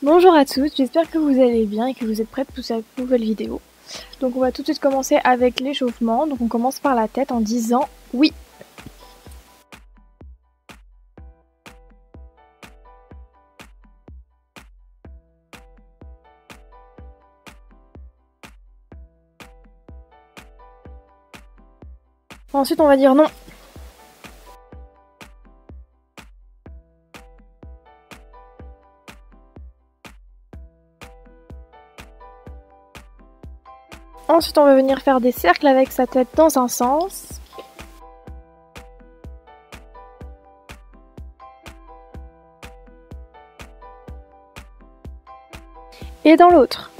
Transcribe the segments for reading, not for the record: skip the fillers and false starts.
Bonjour à tous, j'espère que vous allez bien et que vous êtes prêts pour cette nouvelle vidéo. Donc on va tout de suite commencer avec l'échauffement. Donc on commence par la tête en disant oui. Ensuite on va dire non. Ensuite on va venir faire des cercles avec sa tête dans un sens. Et dans l'autre.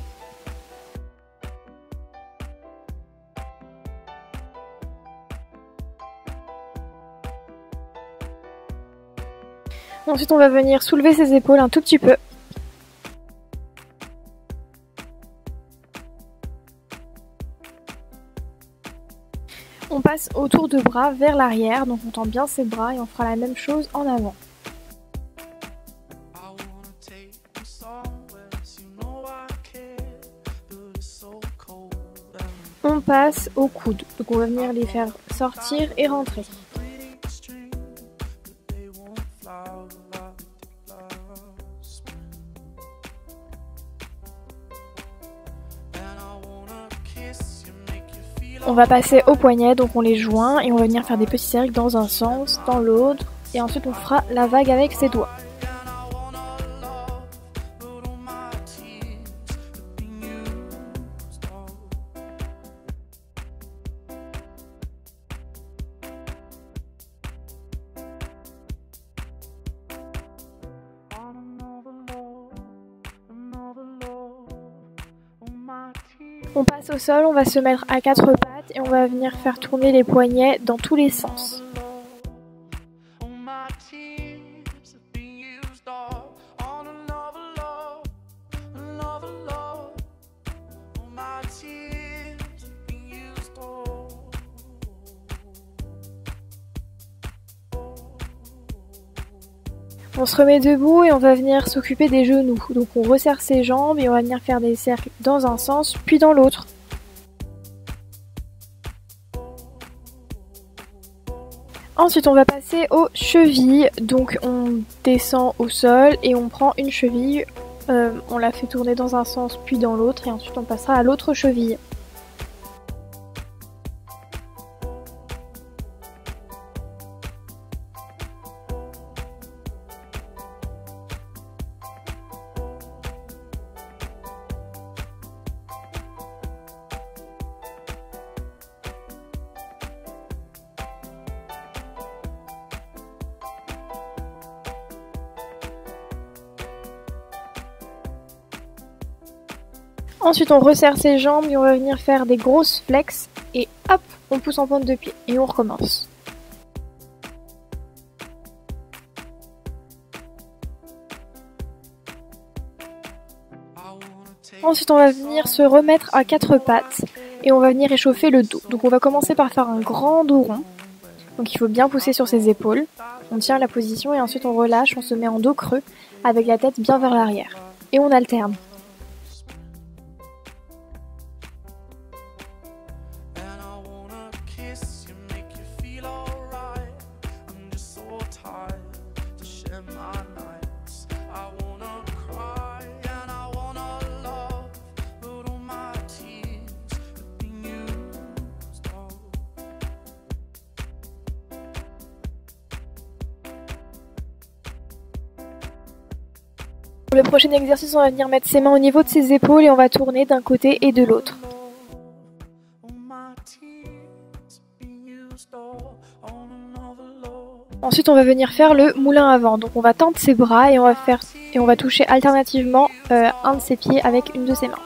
Ensuite on va venir soulever ses épaules un tout petit peu. On passe au tour de bras vers l'arrière, donc on tend bien ses bras et on fera la même chose en avant. On passe aux coudes, donc on va venir les faire sortir et rentrer. On va passer aux poignets, donc on les joint et on va venir faire des petits cercles dans un sens, dans l'autre, et ensuite on fera la vague avec ses doigts. On passe au sol, on va se mettre à quatre pattes et on va venir faire tourner les poignets dans tous les sens. On se remet debout et on va venir s'occuper des genoux. Donc on resserre ses jambes et on va venir faire des cercles dans un sens puis dans l'autre. Ensuite on va passer aux chevilles. Donc on descend au sol et on prend une cheville. On la fait tourner dans un sens puis dans l'autre et ensuite on passera à l'autre cheville. Ensuite on resserre ses jambes et on va venir faire des grosses flex et hop, on pousse en pointe de pied et on recommence. Ensuite on va venir se remettre à quatre pattes et on va venir échauffer le dos. Donc on va commencer par faire un grand dos rond. Donc il faut bien pousser sur ses épaules. On tient la position et ensuite on relâche, on se met en dos creux avec la tête bien vers l'arrière. Et on alterne. Pour le prochain exercice, on va venir mettre ses mains au niveau de ses épaules et on va tourner d'un côté et de l'autre. Ensuite, on va venir faire le moulin avant. Donc, on va tendre ses bras et on va toucher alternativement un de ses pieds avec une de ses mains.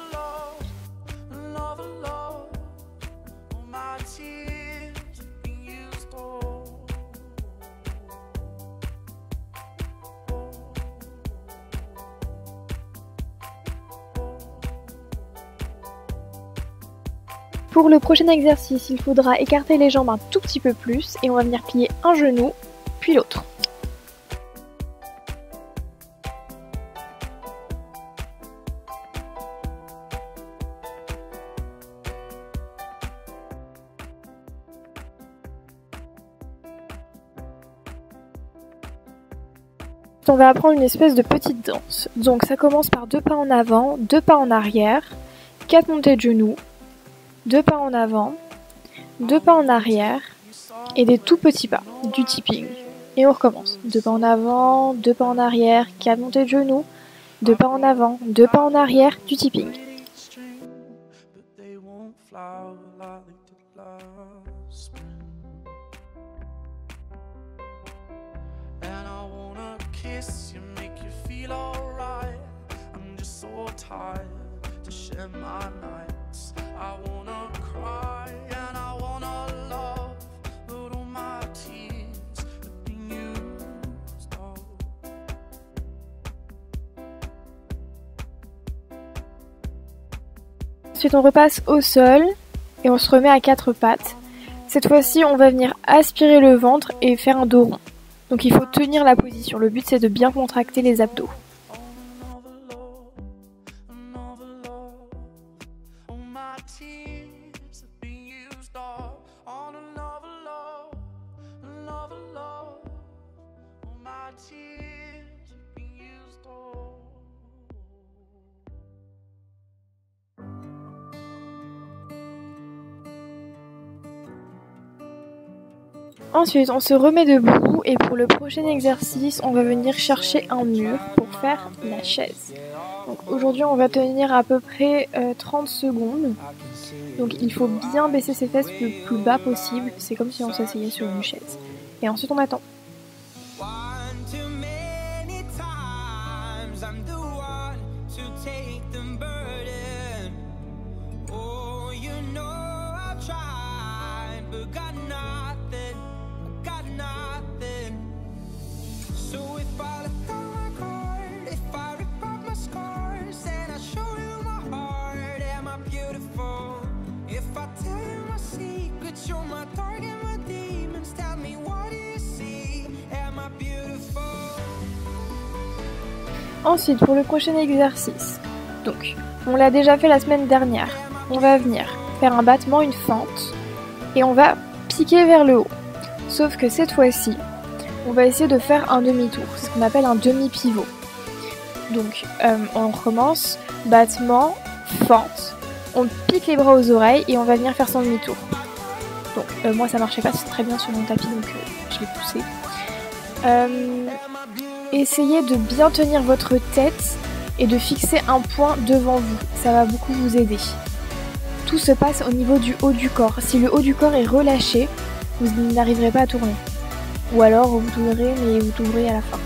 Pour le prochain exercice, il faudra écarter les jambes un tout petit peu plus et on va venir plier un genou, puis l'autre. On va apprendre une espèce de petite danse. Donc ça commence par 2 pas en avant, 2 pas en arrière, 4 montées de genoux, 2 pas en avant, 2 pas en arrière et des tout petits pas, du tipping. Et on recommence. 2 pas en avant, 2 pas en arrière, 4 montées de genoux, 2 pas en avant, 2 pas en arrière, du tipping. Ensuite on repasse au sol et on se remet à 4 pattes. Cette fois-ci on va venir aspirer le ventre et faire un dos rond. Donc il faut tenir la position, le but c'est de bien contracter les abdos. Ensuite, on se remet debout et pour le prochain exercice, on va venir chercher un mur pour faire la chaise. Donc aujourd'hui, on va tenir à peu près 30 secondes. Donc il faut bien baisser ses fesses le plus bas possible. C'est comme si on s'asseyait sur une chaise. Et ensuite, on attend. Ensuite, pour le prochain exercice, donc on l'a déjà fait la semaine dernière, on va venir faire un battement, une fente, et on va piquer vers le haut. Sauf que cette fois-ci, on va essayer de faire un demi-tour, c'est ce qu'on appelle un demi-pivot. Donc on recommence, battement, fente, on pique les bras aux oreilles et on va venir faire son demi-tour. Donc moi ça marchait pas très bien sur mon tapis donc je l'ai poussé. Essayez de bien tenir votre tête et de fixer un point devant vous, ça va beaucoup vous aider. Tout se passe au niveau du haut du corps. Si le haut du corps est relâché, vous n'arriverez pas à tourner. Ou alors vous tournerez mais vous tournerez à la fin.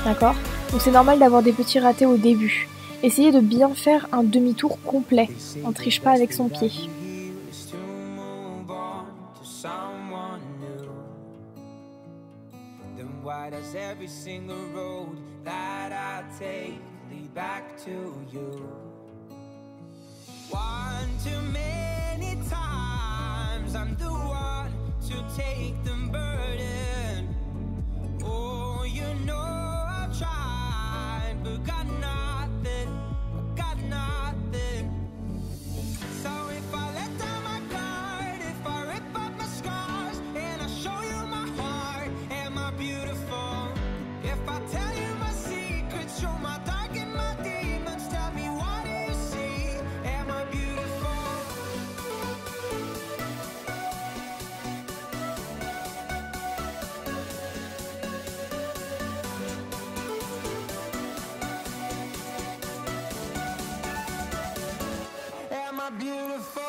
D'accord ? Donc c'est normal d'avoir des petits ratés au début. Essayez de bien faire un demi-tour complet. On ne triche pas avec son pied. Why does every single road that I take lead back to you? One too many times I'm the one to take the burden. Oh, you know I've tried, but got nothing, got nothing. So if I let down my guard, if I rip up my scars, and I show you my heart, am I beautiful? If I tell you my secrets, you're my dark and my demons, tell me what do you see? Am I beautiful? Am I beautiful?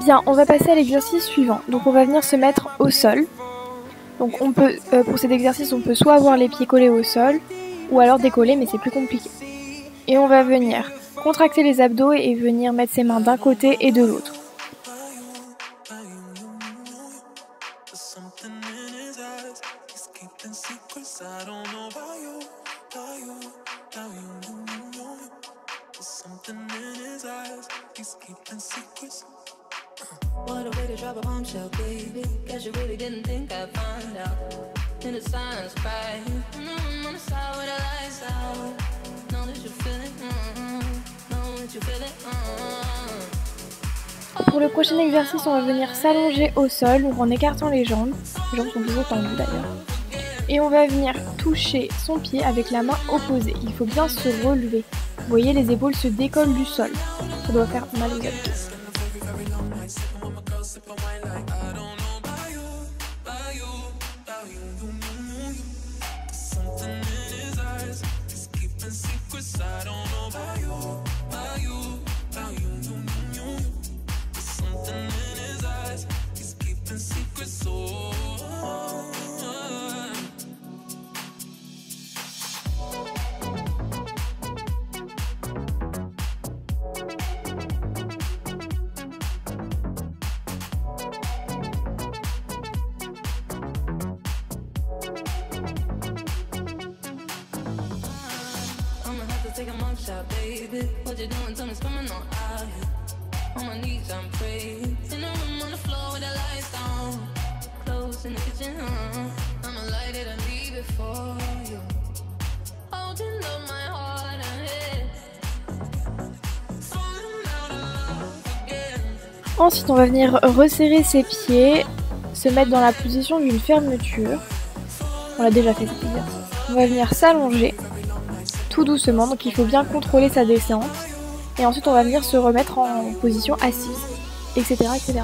Bien, on va passer à l'exercice suivant. Donc on va venir se mettre au sol. Donc on peut, pour cet exercice, on peut soit avoir les pieds collés au sol, ou alors décoller, mais c'est plus compliqué. Et on va venir contracter les abdos et venir mettre ses mains d'un côté et de l'autre. What a way to drop a bombshell, baby. Guess you really didn't think I'd find out. In the silence, cry. On the side with the lights out. Know that you feel it. Know that you feel it. Pour le prochain exercice, on va venir s'allonger au sol, donc en écartant les jambes. Les jambes sont toujours tendues d'ailleurs. Et on va venir toucher son pied avec la main opposée. Il faut bien se relever. Vous voyez, les épaules se décollent du sol. Ça doit faire mal aux abdos. Take a mugshot, baby. What you doing? Tell me, coming on out here. On my knees, I'm praying. In the room on the floor with the lights down. Clothes in the kitchen, I'ma light it and leave it for you. Holding up my heart and head. Falling out of love again. Ensuite, on va venir resserrer ses pieds, se mettre dans la position d'une fermeture. On l'a déjà fait cet exercice. On va venir s'allonger tout doucement, donc il faut bien contrôler sa descente. Et ensuite on va venir se remettre en position assise, etc. etc.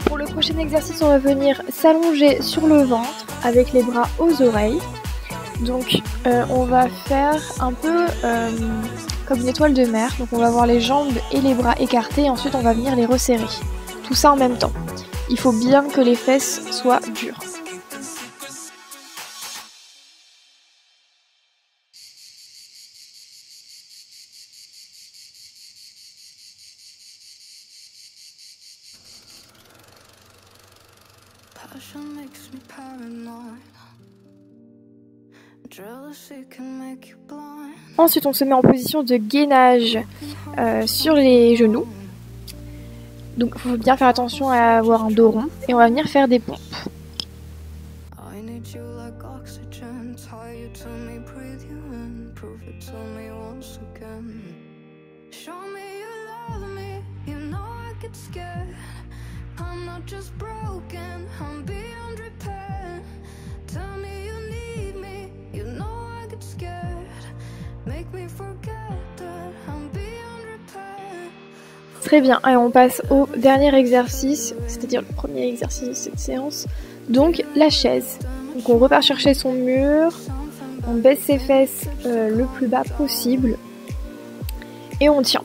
Pour le prochain exercice, on va venir s'allonger sur le ventre avec les bras aux oreilles. Donc on va faire un peu comme une étoile de mer. Donc on va avoir les jambes et les bras écartés et ensuite on va venir les resserrer. Tout ça en même temps. Il faut bien que les fesses soient dures. Passion makes me paranoid. Jealousy can make you blind. Ensuite, on se met en position de gainage sur les genoux. Donc, il faut bien faire attention à avoir un dos rond. Et on va venir faire des pompes. I need you like oxygen. Tie you to me, breathe you in. Prove it to me once again. Show me you love me. You know I get scared. I'm not just broken, I'm beyond repair. Tell me you need me, you know I get scared. Make me forget that I'm beyond repair. Très bien, allez, on passe au dernier exercice, c'est-à-dire le premier exercice de cette séance. Donc la chaise. Donc on repart chercher son mur, on baisse ses fesses le plus bas possible et on tient.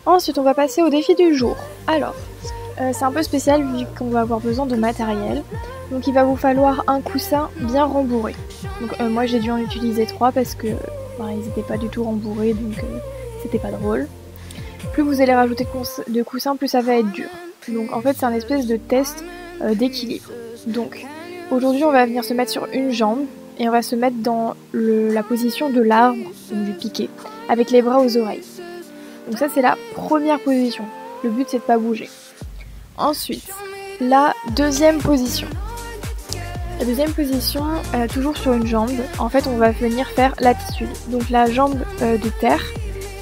Ensuite, on va passer au défi du jour. Alors, c'est un peu spécial vu qu'on va avoir besoin de matériel. Donc il va vous falloir un coussin bien rembourré. Donc moi j'ai dû en utiliser 3 parce que ils n'étaient pas du tout rembourrés, donc c'était pas drôle. Plus vous allez rajouter de coussins, plus ça va être dur. Donc en fait c'est un espèce de test d'équilibre. Donc aujourd'hui on va venir se mettre sur une jambe Et on va se mettre dans la position de l'arbre, donc du piquet, avec les bras aux oreilles. Donc ça c'est la première position. Le but c'est de pas bouger. Ensuite, la deuxième position. La deuxième position, toujours sur une jambe, en fait on va venir faire l'attitude. Donc la jambe de terre,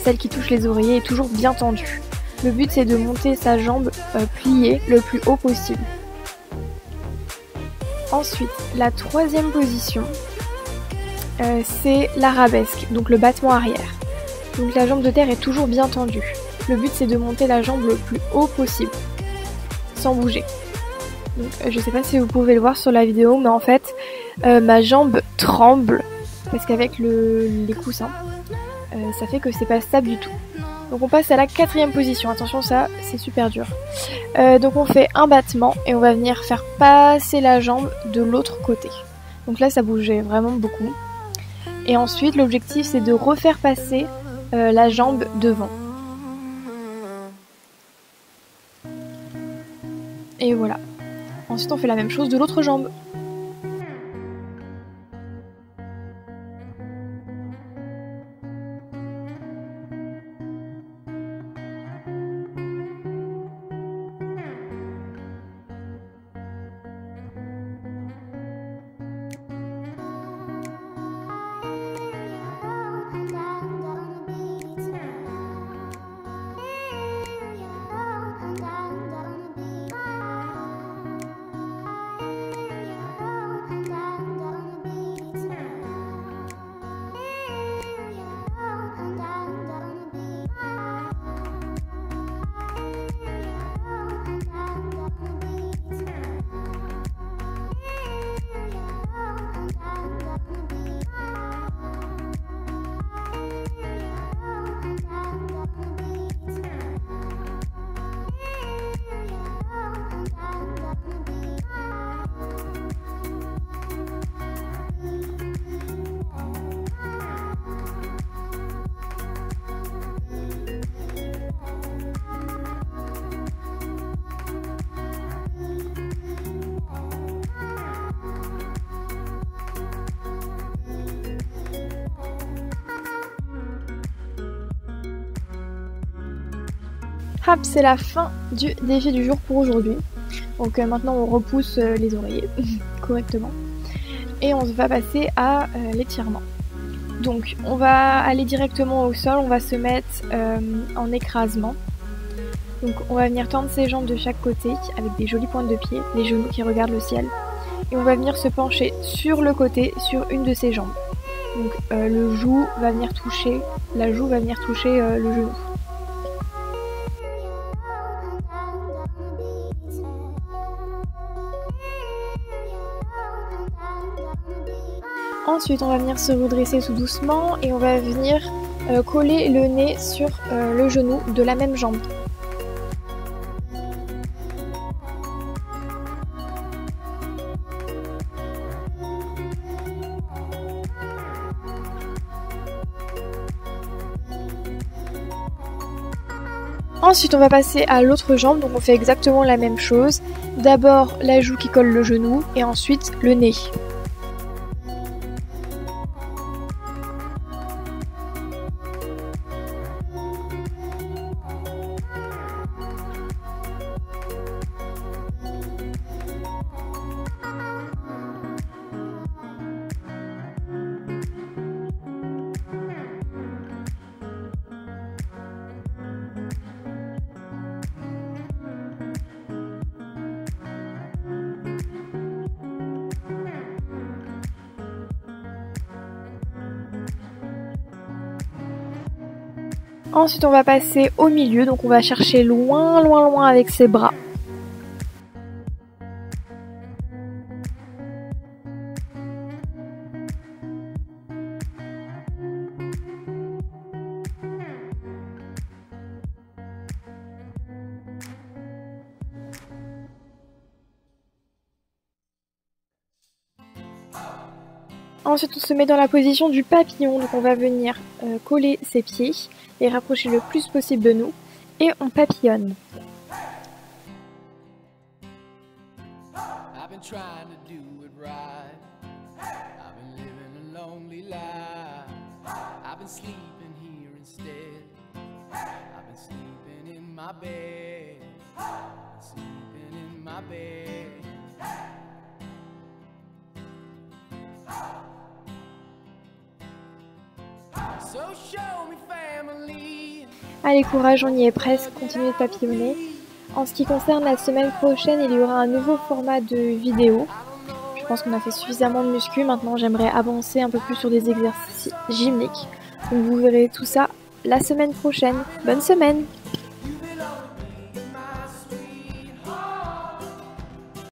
celle qui touche les oreillers, est toujours bien tendue. Le but c'est de monter sa jambe pliée le plus haut possible. Ensuite, la troisième position, c'est l'arabesque, donc le battement arrière. Donc la jambe de terre est toujours bien tendue. Le but c'est de monter la jambe le plus haut possible, sans bouger. Donc, je sais pas si vous pouvez le voir sur la vidéo, mais en fait, ma jambe tremble, parce qu'avec les coussins, ça fait que c'est pas stable du tout. Donc on passe à la quatrième position, attention ça c'est super dur. Donc on fait un battement et on va venir faire passer la jambe de l'autre côté. Donc là ça bougeait vraiment beaucoup. Et ensuite l'objectif c'est de refaire passer la jambe devant. Et voilà. Ensuite on fait la même chose de l'autre jambe. Hop, c'est la fin du défi du jour pour aujourd'hui. Donc maintenant on repousse les oreillers correctement. Et on va passer à l'étirement. Donc on va aller directement au sol, on va se mettre en écrasement. Donc on va venir tendre ses jambes de chaque côté avec des jolies pointes de pied, les genoux qui regardent le ciel. Et on va venir se pencher sur le côté, sur une de ses jambes. Donc le joue va venir toucher, la joue va venir toucher le genou. Ensuite, on va venir se redresser tout doucement et on va venir coller le nez sur le genou de la même jambe. Ensuite, on va passer à l'autre jambe, donc on fait exactement la même chose. D'abord la joue qui colle le genou et ensuite le nez. Ensuite on va passer au milieu, donc on va chercher loin loin loin avec ses bras. Ensuite on se met dans la position du papillon, donc on va venir coller ses pieds, les rapprocher le plus possible de nous et on papillonne. I've been trying to do it right. I've been lonely life. I've been sleeping here instead. I've been sleeping in my bed. Sleeping in my bed. So show me family. Allez, courage, on y est presque, continuez de papillonner. En ce qui concerne la semaine prochaine, il y aura un nouveau format de vidéo. Je pense qu'on a fait suffisamment de muscu, maintenant j'aimerais avancer un peu plus sur des exercices gymniques. Donc vous verrez tout ça la semaine prochaine. Bonne semaine!